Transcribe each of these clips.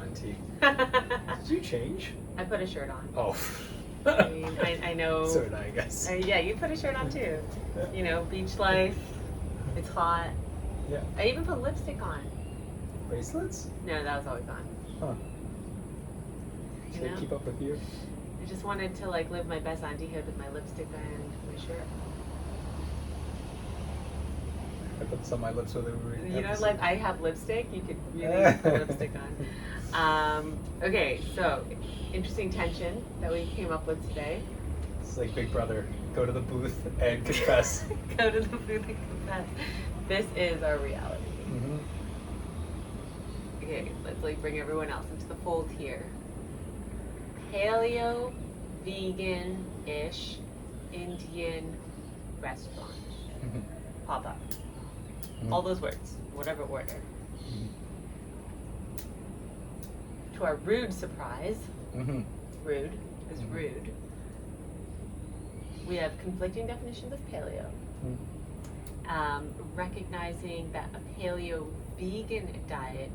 auntie. Did you change? I put a shirt on. Oh. I mean, I know. So did I guess. Yeah, you put a shirt on too. You know, beach life. It's hot. Yeah. I even put lipstick on. Bracelets? No, that was always on. Huh. You Should I know? keep up with you? I just wanted to like live my best auntie-hood with my lipstick and my shirt. I put this on my lips with it. You know, like I have lipstick. You could really put lipstick on. Okay, so interesting tension that we came up with today. It's like Big Brother. Go to the booth and confess. Go to the booth and confess. This is our reality. Mm-hmm. Okay, let's like bring everyone else into the fold here. Paleo, vegan-ish, Indian restaurant. Mm-hmm. Pop up. Mm-hmm. All those words, whatever order. Mm-hmm. To our rude surprise, Mm-hmm. rude is rude. We have conflicting definitions of paleo. Recognizing that a paleo vegan diet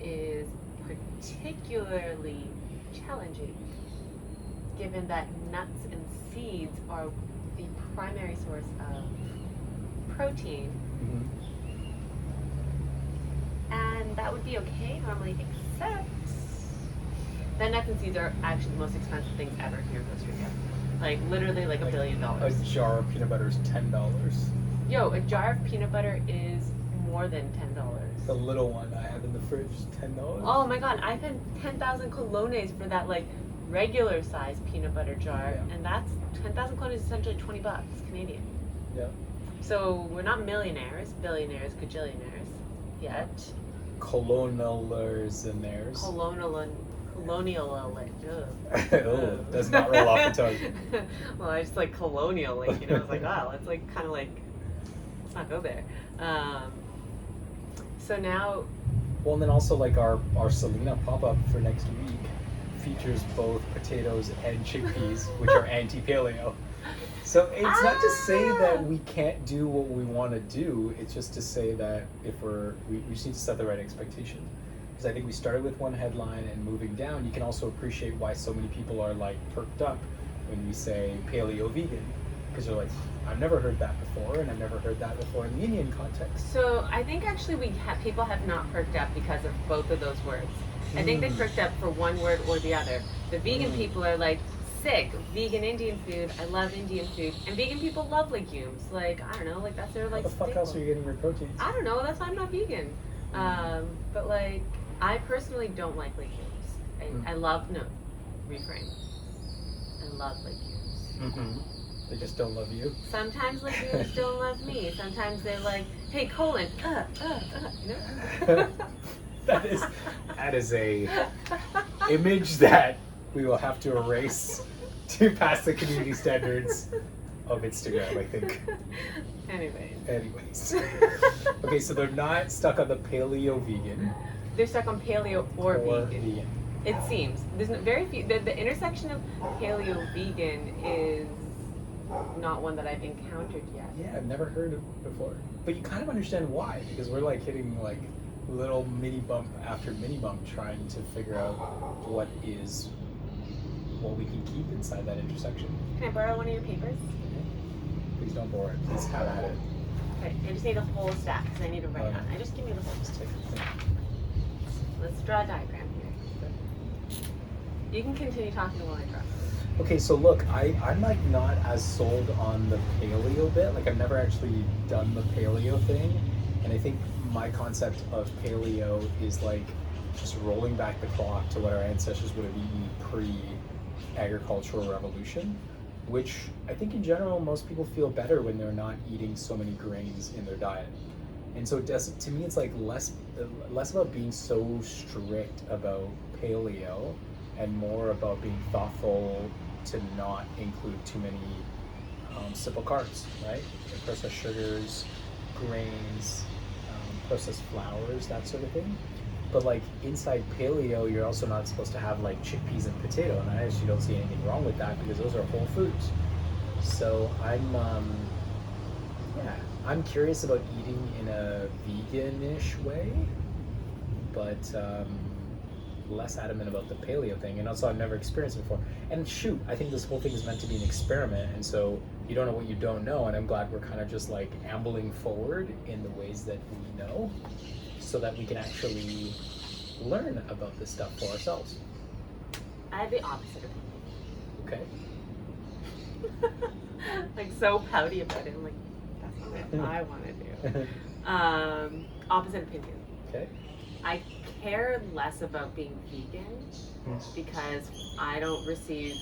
is particularly challenging, given that nuts and seeds are the primary source of protein. Mm-hmm. And that would be okay normally, except that nuts and seeds are actually the most expensive things ever here in Costa Rica. Like literally like $1 billion. A jar of peanut butter is $10. Yo, a jar of peanut butter is more than $10. The little one I have in the fridge is $10. Oh my god, I paid 10,000 colones for that like regular size peanut butter jar, Yeah. and that's 10,000 colones is essentially $20 Canadian. Yeah. So we're not millionaires, billionaires, gajillionaires yet. Colonialers in theirs. Colonial. Oh, does not roll off the tongue. Well, I just like colonial, like, you know, it's like, wow, let's like kind of like, let's not go there. So now, Well, and then also like our Selena pop-up for next week features both potatoes and chickpeas, which are anti-paleo. So it's not to say that we can't do what we want to do. It's just to say that if we just need to set the right expectation. Because I think we started with one headline and moving down, you can also appreciate why so many people are like perked up when we say paleo vegan. Because they're like, I've never heard that before, and I've never heard that before in the Indian context. so I think actually people have not perked up because of both of those words. I think they perked up for one word or the other. The vegan people are like, sick, vegan Indian food, I love Indian food. And vegan people love legumes. Like, I don't know, like that's their like How the fuck staple. else are you getting your proteins? I don't know, that's why I'm not vegan. But like, I personally don't like legumes. I love, no, reframe. I love legumes. Mm-hmm. They just don't love you. Sometimes legumes don't love me. Sometimes they're like, hey, colon, you know? That is a image that we will have to erase to pass the community standards of Instagram, I think. Anyways. Okay, so they're not stuck on the paleo vegan. They're stuck on paleo or vegan. It seems. There's very few. The intersection of paleo vegan is not one that I've encountered yet. Yeah, I've never heard it before. But you kind of understand why, because we're like hitting like little mini bump after mini bump trying to figure out what we can keep inside that intersection. Can I borrow one of your papers? Please don't bore it. Please have at it. Okay, I just need a whole stack because I need to write on. I just give me the whole stack. Let's draw a diagram here. You can continue talking while I draw. Okay, so look, I'm like not as sold on the paleo bit. Like I've never actually done the paleo thing. And I think my concept of paleo is like just rolling back the clock to what our ancestors would have eaten pre-agricultural revolution, which I think in general most people feel better when they're not eating so many grains in their diet. And so it does, to me, it's like less about being so strict about paleo and more about being thoughtful to not include too many simple carbs, right? Like processed sugars, grains, processed flours, that sort of thing. But like inside paleo, you're also not supposed to have like chickpeas and potato, and I actually don't see anything wrong with that because those are whole foods. So I'm curious about eating in a vegan-ish way, but less adamant about the paleo thing, and also I've never experienced it before. And shoot, I think this whole thing is meant to be an experiment, and so you don't know what you don't know, and I'm glad we're kind of just like ambling forward in the ways that we know, so that we can actually learn about this stuff for ourselves. I have the opposite opinion. Okay. Like so pouty about it. I'm like, that's not what I want to do. Opposite opinion. Okay. I care less about being vegan because I don't receive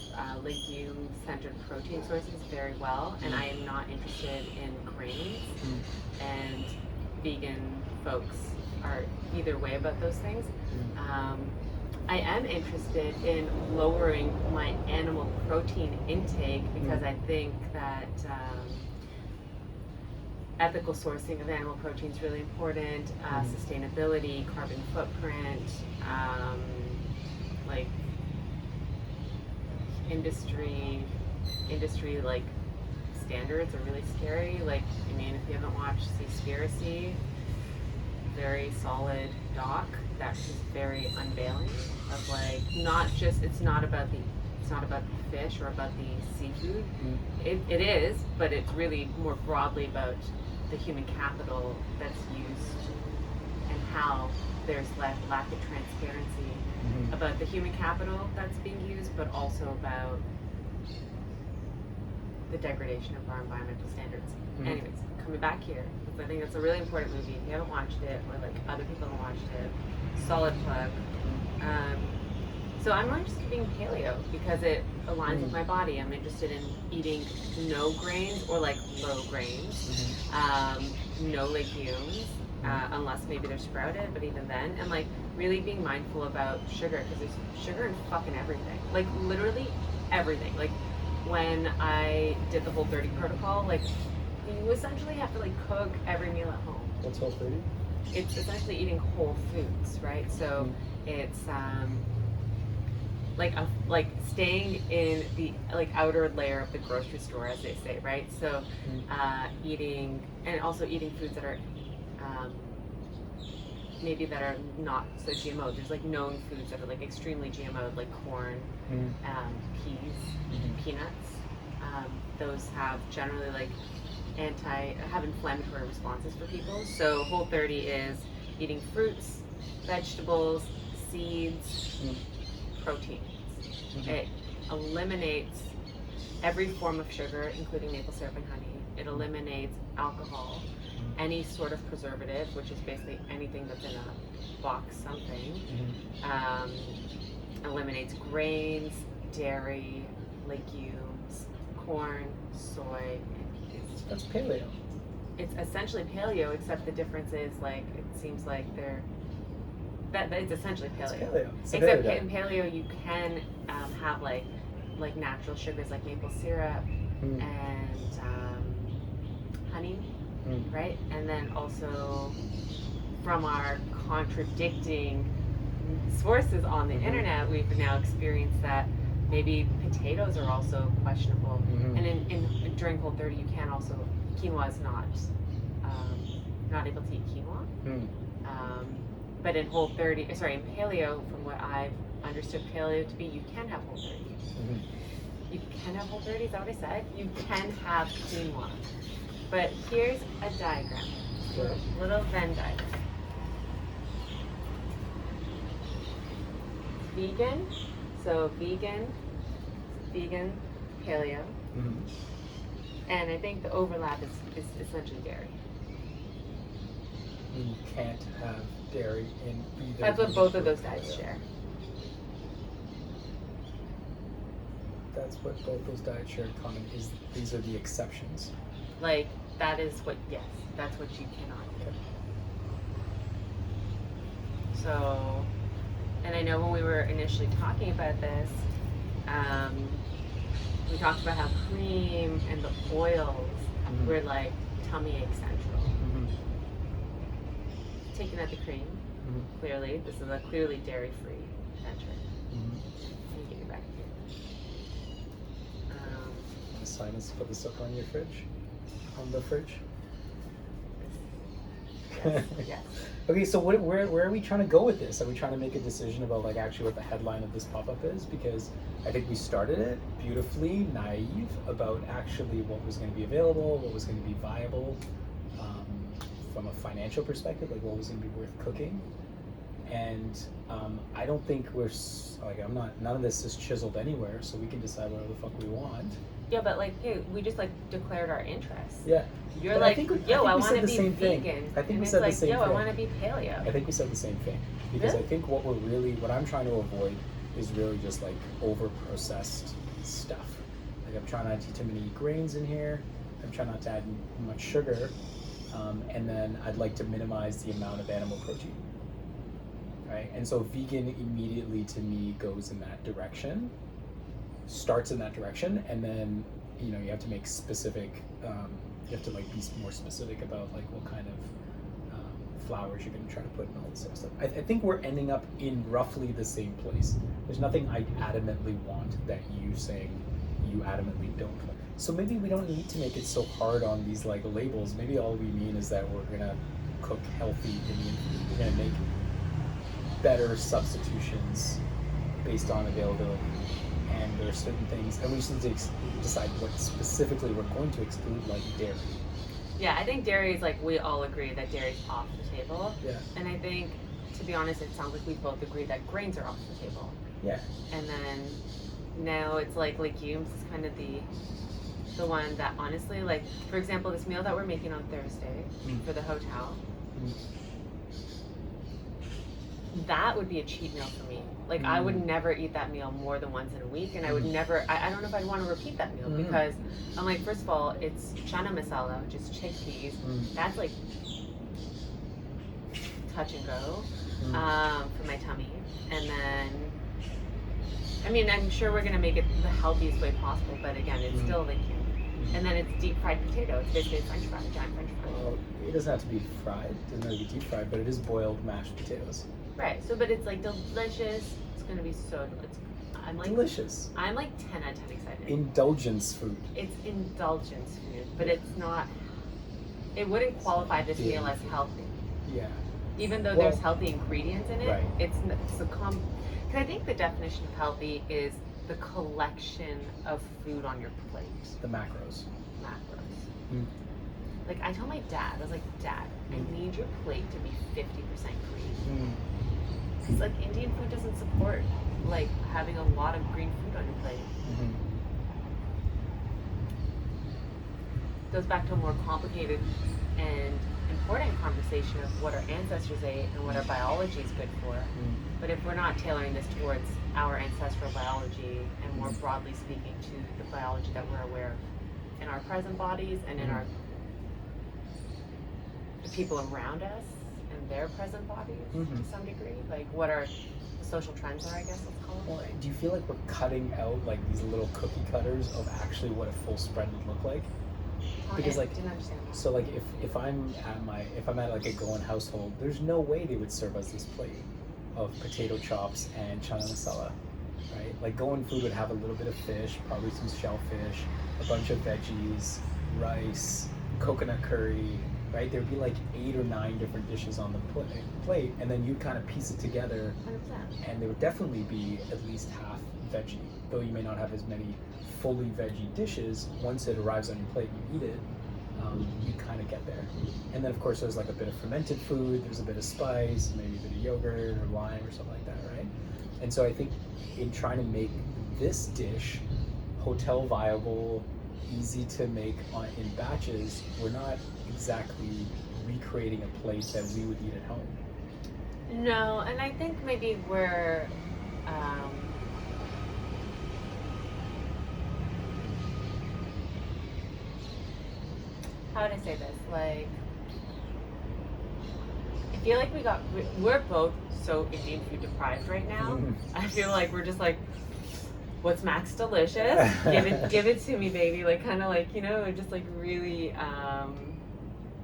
legume-centered protein sources very well, and I am not interested in grains. And vegan folks are either way about those things. I am interested in lowering my animal protein intake because I think that ethical sourcing of animal protein is really important. Sustainability, carbon footprint, like industry like standards are really scary. Like, I mean, if you haven't watched Seaspiracy, very solid doc that's just very unveiling of like it's not about the fish or about the seafood. It is, but it's really more broadly about the human capital that's used and how there's lack of transparency about the human capital that's being used, but also about the degradation of our environmental standards. Anyways, coming back here, because I think it's a really important movie. If you haven't watched it, or like other people haven't watched it, solid plug. So I'm more interested in being paleo because it aligns with my body. I'm interested in eating no grains or like low grains, no legumes, unless maybe they're sprouted, but even then, and like really being mindful about sugar because there's sugar in fucking everything, like literally everything. Like when I did the Whole30 protocol, like you essentially have to like cook every meal at home. What's Whole30? It's essentially eating whole foods, right? So it's like staying in the like outer layer of the grocery store, as they say, right? So eating foods that are maybe that are not so GMO. There's like known foods that are like extremely GMO, like corn, peas, peanuts. Those have generally like have inflammatory responses for people. So Whole30 is eating fruits, vegetables, seeds, proteins. It eliminates every form of sugar, including maple syrup and honey. It eliminates alcohol, any sort of preservative, which is basically anything that's in a box something. Eliminates grains, dairy, legumes, corn, soy, and peas. That's paleo. It's essentially paleo, except the difference is like it seems like it's essentially paleo. It's paleo. It's Except paleo in paleo you can have like natural sugars like maple syrup and honey, right? And then also from our contradicting sources on the internet, we've now experienced that maybe potatoes are also questionable. And during Whole30 you can also, quinoa is not able to eat quinoa. But in in paleo, from what I've understood paleo to be, you can have Whole30. You can have Whole30, is that what I said? You can have quinoa. But here's a diagram, little Venn diagram. Vegan, so vegan, paleo. And I think the overlap is essentially dairy. You can't have dairy in either. That's what both of those diets share. That's what both those diets share in common. Is these are the exceptions. Like that is what that's what you cannot do. Okay. So, and I know when we were initially talking about this, we talked about how cream and the oils were like tummy ache central. Taking out the cream, clearly, this is a clearly dairy-free center. Let me get you back here. The sign is put this up on your fridge, on the fridge. Yeah, Yes. Okay, so where are we trying to go with this? Are we trying to make a decision about like actually what the headline of this pop-up is? Because I think we started it beautifully naive about actually what was going to be available, what was going to be viable um, from a financial perspective, like what was going to be worth cooking. And I don't think like I'm not. None of this is chiseled anywhere, so we can decide whatever the fuck we want. Yeah, but like, hey, we just like declared our interests. Yeah. You're But like, I yo, I we want said to the be same vegan. thing. I think and we it's said like, the same yo, thing. I want to be paleo. I think we said the same thing because Really? I think what I'm trying to avoid is really just like over processed stuff. Like I'm trying not to eat too many grains in here. I'm trying not to add much sugar, and then I'd like to minimize the amount of animal protein. Right, and so vegan immediately to me goes in that direction, starts in that direction, and then you have to make specific. You have to like be more specific about like what kind of flours you're going to try to put in all this sort of stuff. I think we're ending up in roughly the same place. There's nothing I adamantly want that you saying you adamantly don't. So maybe we don't need to make it so hard on these like labels. Maybe all we mean is that we're gonna cook healthy Indian food. We're gonna make better substitutions based on availability. And there are certain things, and we just need to decide what specifically we're going to exclude, like dairy. Yeah, I think dairy is like, we all agree that dairy's off the table. Yeah. And I think, to be honest, it sounds like we both agree that grains are off the table. Yeah. And then now it's like legumes is kind of the one that honestly, like, for example, this meal that we're making on Thursday for the hotel, that would be a cheat meal for me. Like, I would never eat that meal more than once in a week, and I would never, I don't know if I'd want to repeat that meal because I'm like, first of all, it's chana masala, which is chickpeas. That's like touch and go for my tummy. And then, I mean, I'm sure we're going to make it the healthiest way possible, but again, it's still like, and then it's deep fried potato. It's basically a French fry, giant French fry. Well, it doesn't have to be fried. It doesn't have to be deep fried, but it is boiled mashed potatoes. Right. So, but it's like delicious. It's gonna be so. I'm like delicious. I'm like 10 out of 10 excited. Indulgence food. It's indulgence food, but it's not. It wouldn't qualify this meal as healthy. Yeah. Even though there's healthy ingredients in it, right. it's the because I think the definition of healthy is the collection of food on your plate. The macros. Macros. Like I told my dad, I was like, Dad, I need your plate to be 50% green. Because like Indian food doesn't support like having a lot of green food on your plate. Goes back to a more complicated and important conversation of what our ancestors ate and what our biology is good for. But if we're not tailoring this towards our ancestral biology and more broadly speaking to the biology that we're aware of in our present bodies and in our the people around us and their present bodies to some degree, like what our social trends are, I guess let's call it. Well, do you feel like we're cutting out like these little cookie cutters of actually what a full spread would look like? Because like, didn't understand that. So like if I'm at like a Goan household, there's no way they would serve us this plate of potato chops and chana masala, right? Like Goan food would have a little bit of fish, probably some shellfish, a bunch of veggies, rice, coconut curry, right? There'd be like 8 or 9 different dishes on the plate, and then you kind of piece it together, 100%. and there would definitely be at least half veggie, though you may not have as many fully veggie dishes. Once it arrives on your plate and you eat it, you kind of get there. And then of course there's like a bit of fermented food, there's a bit of spice, maybe a bit of yogurt or lime or something like that, right? And so I think in trying to make this dish hotel viable, easy to make in batches, we're not exactly recreating a plate that we would eat at home. No, and I think maybe we're how would I say this? Like, I feel like we're both so Indian food deprived right now. I feel like we're just like, what's Max delicious? give it to me, baby. Like kind of like, just like really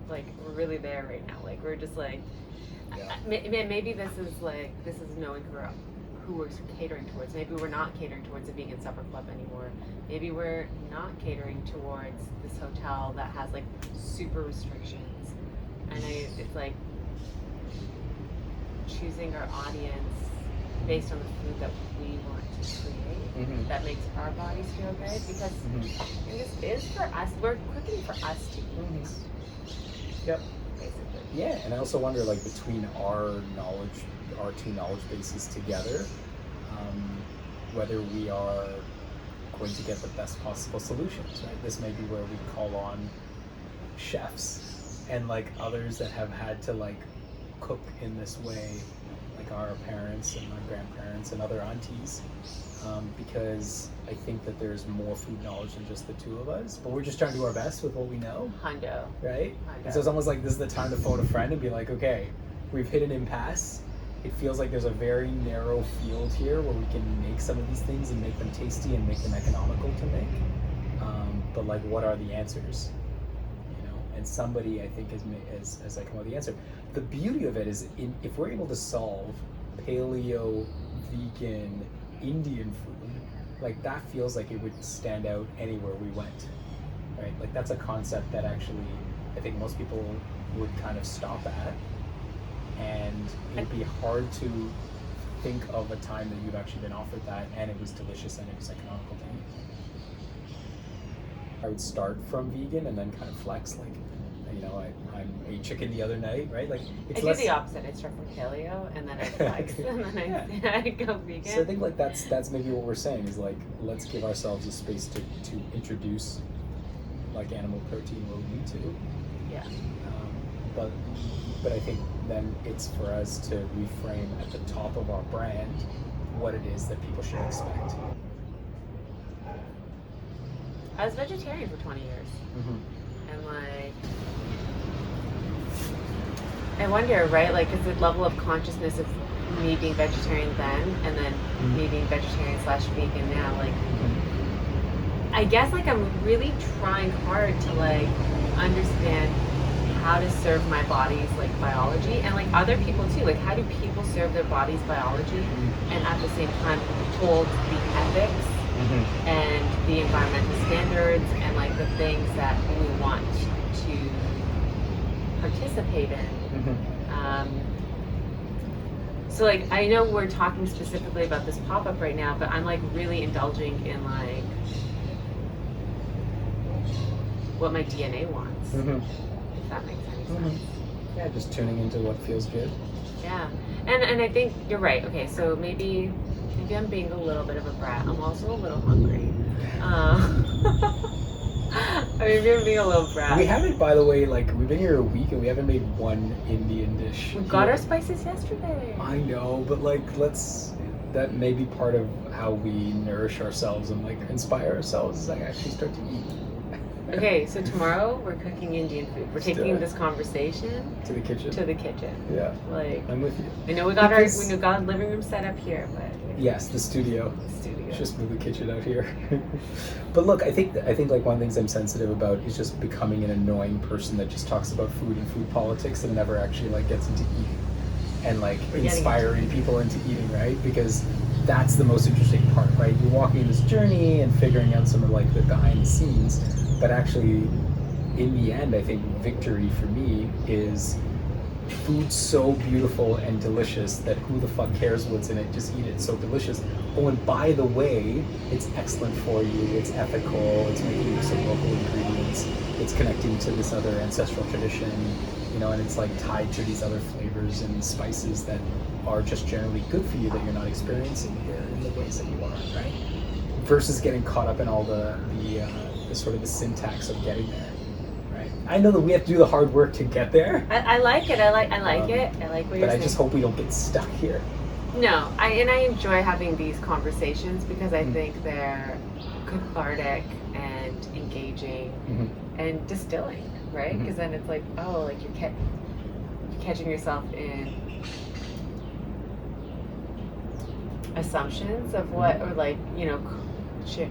like we're really there right now. Like we're just like maybe this is knowing who we're catering towards. Maybe we're not catering towards a vegan supper club anymore. Maybe we're not catering towards this hotel that has like super restrictions. And it's like choosing our audience based on the food that we want to create, that makes our bodies feel good, because this is for us. We're cooking for us to eat. Yep. Basically. Yeah, and I also wonder, like, between our two knowledge bases together, whether we are going to get the best possible solutions, right? This may be where we call on chefs and like others that have had to like cook in this way, like our parents and our grandparents and other aunties, because I think that there's more food knowledge than just the two of us, but we're just trying to do our best with what we know. Hundo. Right? Hundo. And so it's almost like this is the time to phone a friend and be like, okay, we've hit an impasse. It feels like there's a very narrow field here where we can make some of these things and make them tasty and make them economical to make. But like, what are the answers? You know, and somebody I think has like come up with the answer. The beauty of it is, if we're able to solve paleo, vegan, Indian food, like that feels like it would stand out anywhere we went, right? Like that's a concept that actually I think most people would kind of stop at. And it'd be hard to think of a time that you've actually been offered that and it was delicious and it was economical to eat. I would start from vegan and then kind of flex, like, you know, I ate chicken the other night, right? Like, it's I do the opposite. I start from paleo and then I flex and then I go vegan. So I think like that's maybe what we're saying is like, let's give ourselves a space to introduce like animal protein where we need to. Yeah. But I think then it's for us to reframe at the top of our brand what it is that people should expect. I was vegetarian for 20 years. And like, I wonder, right? Like, is the level of consciousness of me being vegetarian then and then me being vegetarian / vegan now, like, I guess like I'm really trying hard to like understand how to serve my body's like biology and like other people too. Like, how do people serve their body's biology and at the same time hold the ethics and the environmental standards and like the things that we want to participate in. So like, I know we're talking specifically about this pop-up right now, but I'm like really indulging in like what my DNA wants. If that makes any sense. Yeah, just tuning into what feels good. Yeah, and I think you're right. Okay, so maybe I'm being a little bit of a brat. I'm also a little hungry. Maybe I'm being a little brat. We haven't, by the way, like, we've been here a week and we haven't made one Indian dish. We got our spices yesterday. I know, but like, that may be part of how we nourish ourselves and like inspire ourselves is like actually start to eat. Okay, so tomorrow we're cooking Indian food. We're taking this conversation to the kitchen. Yeah, like, I'm with you. I know we got our living room set up here, but yes, the studio. Studio. Just move the kitchen out here. But look, I think like one of the things I'm sensitive about is just becoming an annoying person that just talks about food and food politics and never actually like gets into eating and like inspiring people into eating, right? Because that's the most interesting part, right? You're walking this journey and figuring out some of like the behind the scenes, but actually in the end, I think victory for me is food so beautiful and delicious that who the fuck cares what's in it, just eat it, it's so delicious. Oh, and by the way, it's excellent for you, it's ethical, it's making use of local ingredients, it's connecting to this other ancestral tradition, you know, and it's like tied to these other flavors and spices that are just generally good for you that you're not experiencing here in the ways that you are, right? Versus getting caught up in all the sort of the syntax of getting there. I know that we have to do the hard work to get there. I like it. I like it. I like what you're saying. But I just hope we don't get stuck here. No, I enjoy having these conversations because I think they're cathartic and engaging and distilling, right? Because then it's like, oh, like you're catching yourself in assumptions of what, or like, you know, shit.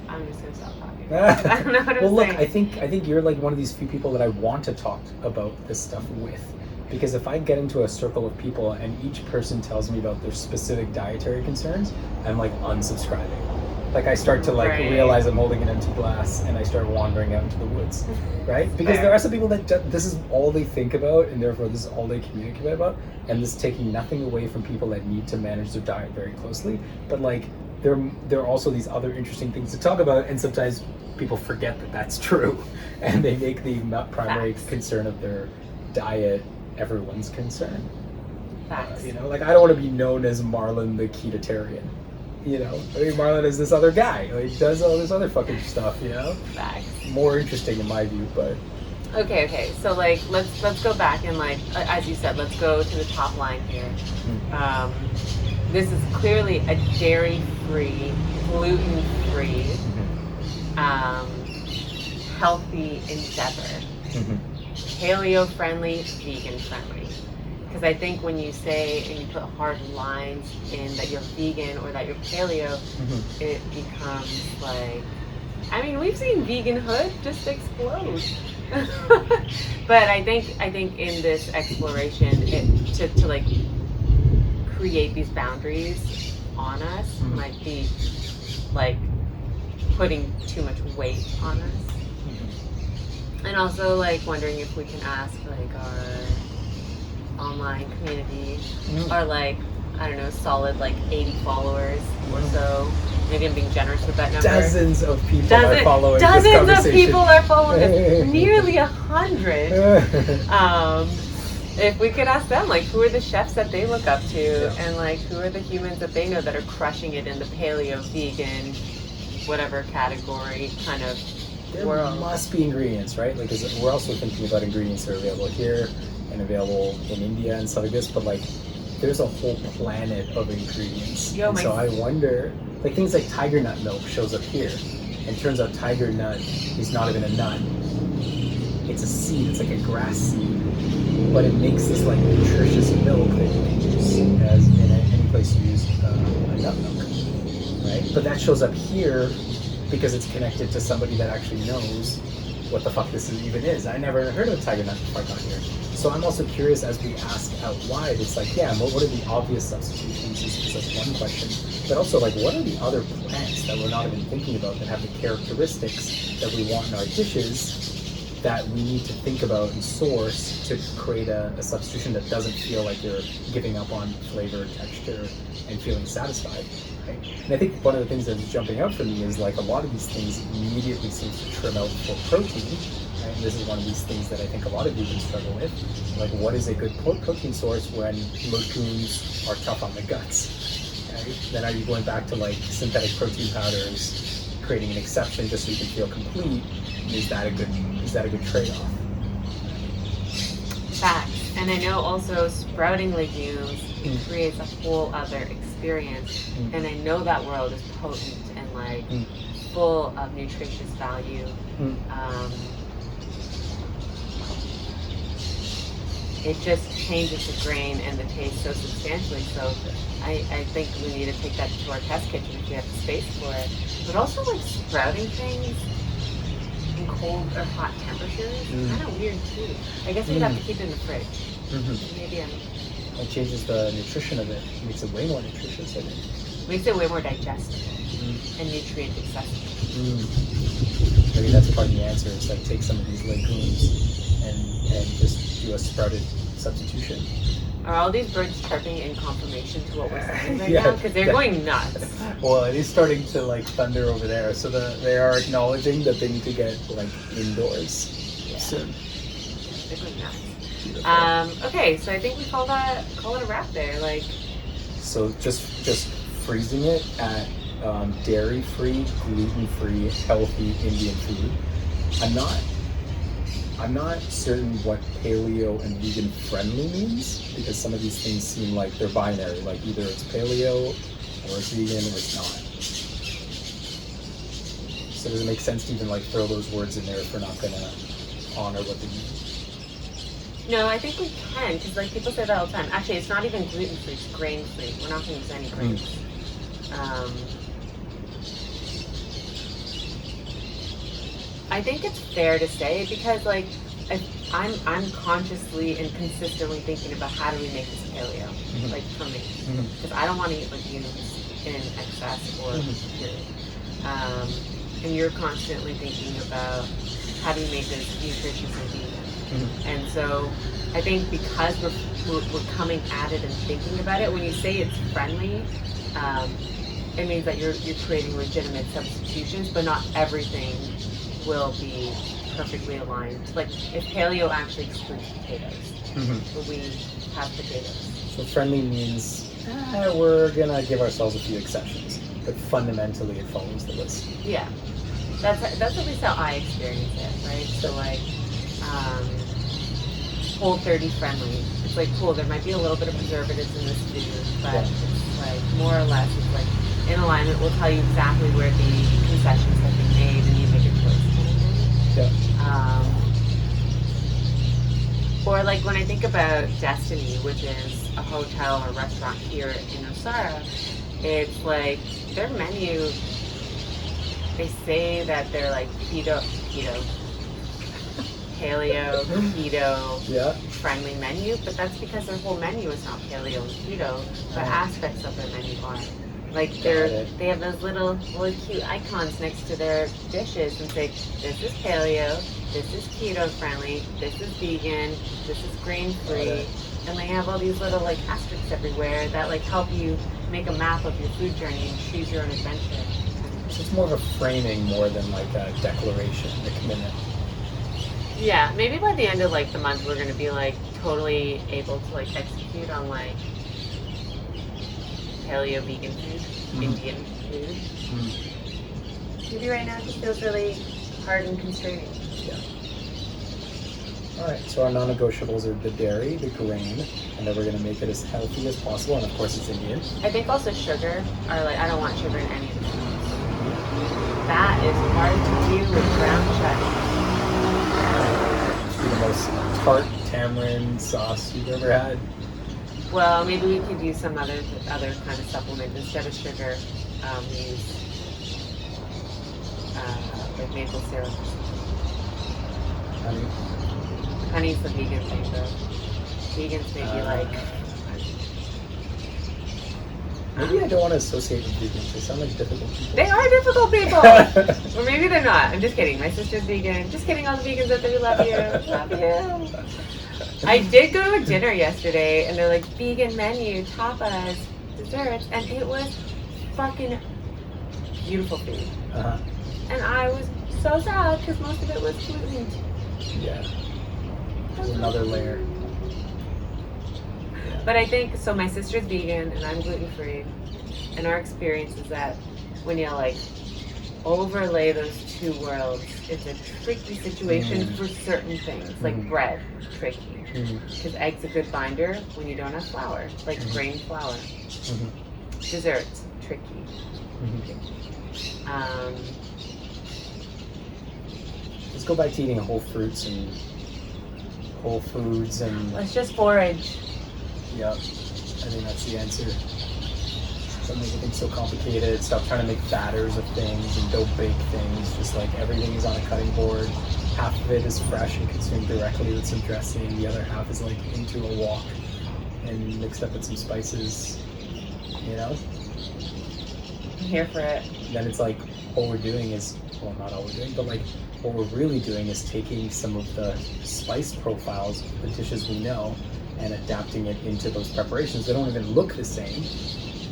I'm just gonna stop talking. I don't know what I'm well, look, saying. I think you're like one of these few people that I want to talk about this stuff with, because if I get into a circle of people and each person tells me about their specific dietary concerns, I'm like unsubscribing. Like I start to like Right. realize I'm holding an empty glass, and I start wandering out into the woods, right? Because Fair. there are some people that this is all they think about, and therefore this is all they communicate about, and this is taking nothing away from people that need to manage their diet very closely. But like there are also these other interesting things to talk about, and sometimes people forget that that's true, and they make the primary Facts. concern of their diet everyone's concern. Facts. You know, like I don't want to be known as Marlon the ketotarian. You know, I mean, Marlon is this other guy. Like, he does all this other fucking stuff. You know, Facts. more interesting in my view, but Okay. So like, let's go back and like, as you said, let's go to the top line here. This is clearly a dairy-free, gluten-free, healthy endeavor. Paleo-friendly, vegan-friendly. Because I think when you say and you put hard lines in that you're vegan or that you're paleo, it becomes like, I mean, we've seen veganhood just explode. But I think in this exploration, to like create these boundaries on us might be like putting too much weight on us. And also like wondering if we can ask like our online community, our like, I don't know, solid like 80 followers or so. Maybe I'm being generous with that number. Dozens of people are following this Dozens conversation. of people are following this. Nearly 100. If we could ask them, like, who are the chefs that they look up to, and like, who are the humans that they know that are crushing it in the paleo, vegan, whatever category kind of There world. must be ingredients, right? Like, 'cause we're also thinking about ingredients that are available here and available in India and stuff like this, but like, there's a whole planet of ingredients. And so I wonder, like things like tiger nut milk shows up here, and turns out tiger nut is not even a nut. It's a seed. It's like a grass seed, but it makes this like nutritious milk that you can use as in any place you use a nut milk, right? But that shows up here because it's connected to somebody that actually knows what the fuck this even is. I never heard of tiger nut before I got here. So I'm also curious as we ask out wide, it's like, yeah, what are the obvious substitutions is like one question. But also like, what are the other plants that we're not even thinking about that have the characteristics that we want in our dishes that we need to think about and source to create a substitution that doesn't feel like you're giving up on flavor, texture, and feeling satisfied, right? And I think one of the things that's jumping out for me is like a lot of these things immediately seems to trim out for protein, right? And this is one of these things that I think a lot of vegans struggle with. Like, what is a good protein source when legumes are tough on the guts, right? Then are you going back to like synthetic protein powders, creating an exception just so you can feel complete? Is that a good trade-off? Facts. And I know also sprouting legumes creates a whole other experience. And I know that world is potent and like full of nutritious value. It just changes the grain and the taste so substantially. So I think we need to take that to our test kitchen if we have the space for it. But also like sprouting things in cold or hot temperatures, kind of weird too. I guess we'd have to keep it in the fridge. Maybe It changes the nutrition of it. It makes it way more nutritious, I think. Makes it way more digestible and nutrient accessible. Maybe that's part of the answer. Is like take some of these legumes and just do a sprouted substitution. Are all these birds chirping in confirmation to what we're saying right Yeah, now? Because they're going nuts. Well, it is starting to like thunder over there, so they are acknowledging that they need to get like indoors soon. They're going nuts. Okay, so I think we call it a wrap there. Like, so just freezing it at dairy-free, gluten-free, healthy Indian food. I'm not certain what paleo and vegan friendly means, because some of these things seem like they're binary, like either it's paleo or it's vegan or it's not. So does it make sense to even like throw those words in there if we're not gonna honor what they mean? no, I think we can, because like people say that all the time. Actually, it's not even gluten-free, it's grain-free. We're not going to use any grains. I think it's fair to say, because like I'm consciously and consistently thinking about how do we make this paleo, like for me, because I don't want to eat legumes in excess or period. and you're constantly thinking about how do you make this nutritious and vegan. And so I think because we're coming at it and thinking about it, when you say it's friendly, it means that you're creating legitimate substitutions, but not everything will be perfectly aligned. Like if paleo actually excludes potatoes, but we have potatoes. So friendly means we're gonna give ourselves a few exceptions, but fundamentally it follows the list. Yeah, that's at least how I experience it, right? So like Whole30 friendly. It's like cool. There might be a little bit of preservatives in this food, but it's like more or less it's like in alignment. We'll tell you exactly where the concessions have been made, and you make a choice. Or like when I think about Destiny, which is a hotel or restaurant here in Osara, it's like their menu, they say that they're like paleo, keto friendly menu, but that's because their whole menu is not paleo and keto, but aspects of their menu are. Like they have those little cute icons next to their dishes and say, this is paleo, this is keto friendly, this is vegan, this is grain free, and they have all these little like asterisks everywhere that like help you make a map of your food journey and choose your own adventure. So it's more of a framing more than like a declaration, a commitment. Yeah, maybe by the end of like the month we're gonna be like totally able to like execute on like paleo vegan food, Indian food. Maybe right now it just feels really hard and constraining. Yeah. All right, so our non-negotiables are the dairy, the grain, and then we're gonna make it as healthy as possible, and of course it's Indian. I think also sugar, or like I don't want sugar in any of the foods. That is hard to do with brown chutney. The most tart tamarind sauce you've ever had. Well, maybe we could use some other kind of supplement instead of sugar. We use like maple syrup. Honey. Honey's the vegan thing, though. Vegans maybe like. Maybe I don't want to associate with vegans. They sound like difficult people. They are difficult people! Or maybe they're not. I'm just kidding. My sister's vegan. Just kidding, all the vegans out there, we love you. Love you. I did go to a dinner yesterday, and they're like, vegan menu, tapas, desserts, and it was fucking beautiful food. And I was so sad, because most of it was gluten. Yeah. There's another layer. But I think, so my sister's vegan and I'm gluten-free, and our experience is that when you like overlay those two worlds, it's a tricky situation for certain things, like bread, tricky, because egg's a good binder when you don't have flour, like grain flour. Desserts, tricky. Let's go back to eating whole fruits and whole foods and... Let's just forage. Yep, I think that's the answer. Don't make everything so complicated. Stop trying to make batters of things and don't bake things. Just like everything is on a cutting board. Half of it is fresh and consumed directly with some dressing. The other half is like into a wok and mixed up with some spices. You know? I'm here for it. Then it's like all we're doing is, well, not all we're doing, but like what we're really doing is taking some of the spice profiles, the dishes we know, and adapting it into those preparations. They don't even look the same,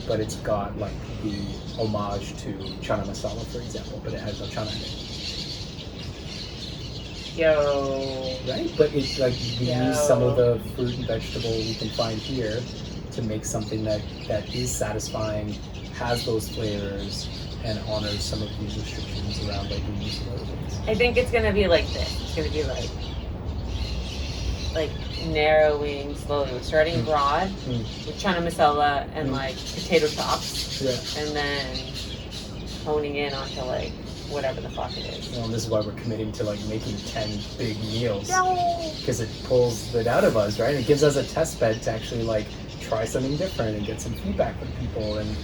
but it's got like the homage to chana masala, for example, but it has no chana in it. Yo. Right? But it's like we use some of the fruit and vegetable we can find here to make something that is satisfying, has those flavors, and honors some of these restrictions around like the use of other things. I think it's gonna be like this. It's gonna be like narrowing slowly. We're starting broad with chana masala and like potato chops, and then honing in onto like whatever the fuck it is. Well, this is why we're committing to like making 10 big meals, because it pulls it out of us, right? It gives us a test bed to actually like try something different and get some feedback from people and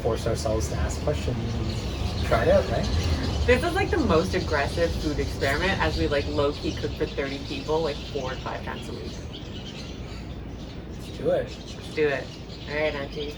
force ourselves to ask questions and try it out, right? This is like the most aggressive food experiment as we like low-key cook for 30 people like 4 or 5 times a week. Let's do it. Let's do it. All right, Auntie.